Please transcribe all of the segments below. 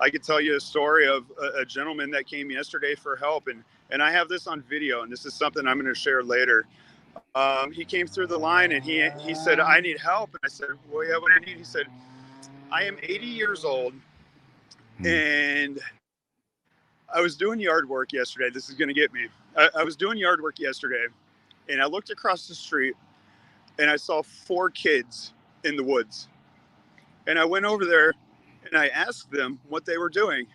I could tell you a story of a gentleman that came yesterday for help, and I have this on video, and this is something I'm going to share later. He came through the line and he said, "I need help," and I said, "Well, yeah, what do you need?" He said, "I am 80 years old, and I was doing yard work yesterday. This is going to get me. I was doing yard work yesterday, and I looked across the street, and I saw 4 kids in the woods, and I went over there, and I asked them what they were doing,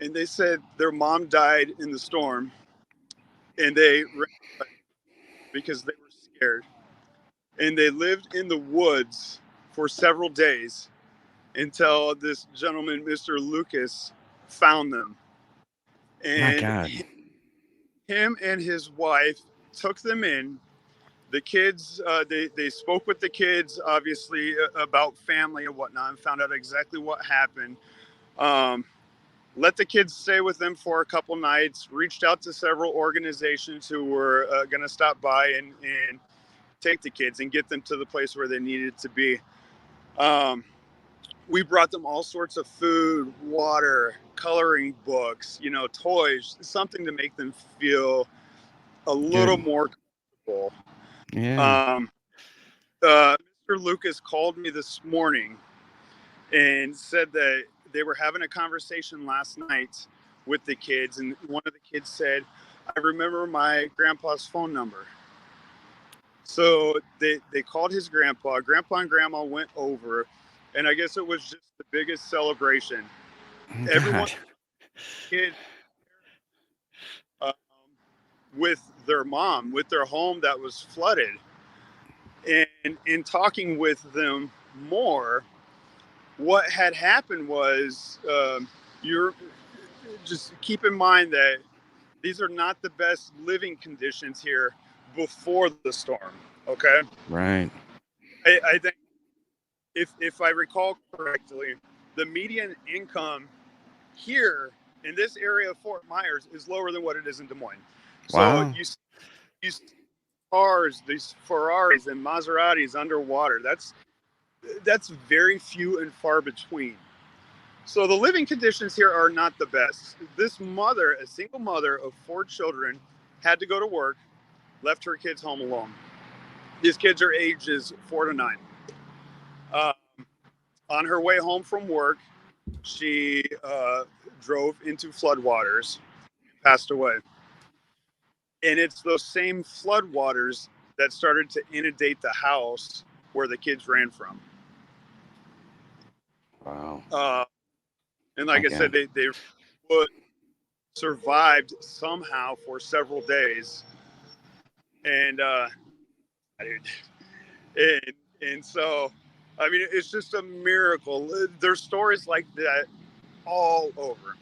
and they said their mom died in the storm, and they ran away because they were scared, and they lived in the woods for several days until this gentleman, Mr. Lucas, found them, My and God. him and his wife took them in. The kids, they spoke with the kids, obviously, about family and whatnot, and found out exactly what happened. Um, let the kids stay with them for a couple nights, reached out to several organizations who were going to stop by and take the kids and get them to the place where they needed to be. Um, we brought them all sorts of food, water, coloring books, toys, something to make them feel a little Good. more comfortable. Yeah. Um, Mr. Lucas called me this morning and said that they were having a conversation last night with the kids, and one of the kids said, "I remember my grandpa's phone number." So they called his grandpa. Grandpa and grandma went over, and I guess it was just the biggest celebration. Everyone, God. kids, um, with their mom, with their home that was flooded, and in talking with them more, what had happened was, you're just keep in mind that these are not the best living conditions here before the storm. Okay, Right. I think if I recall correctly, the median income here in this area of Fort Myers is lower than what it is in Des Moines. So Wow. you see cars, these Ferraris and Maseratis underwater. That's very few and far between. So the living conditions here are not the best. This mother, a single mother of 4 children, had to go to work, left her kids home alone. These kids are ages 4 to 9. Uh, on her way home from work, she drove into floodwaters and passed away. And it's those same floodwaters that started to inundate the house where the kids ran from. Wow. Uh, and My like I said, God. they would survived somehow for several days. And and so, I mean, it's just a miracle. There's stories like that all over.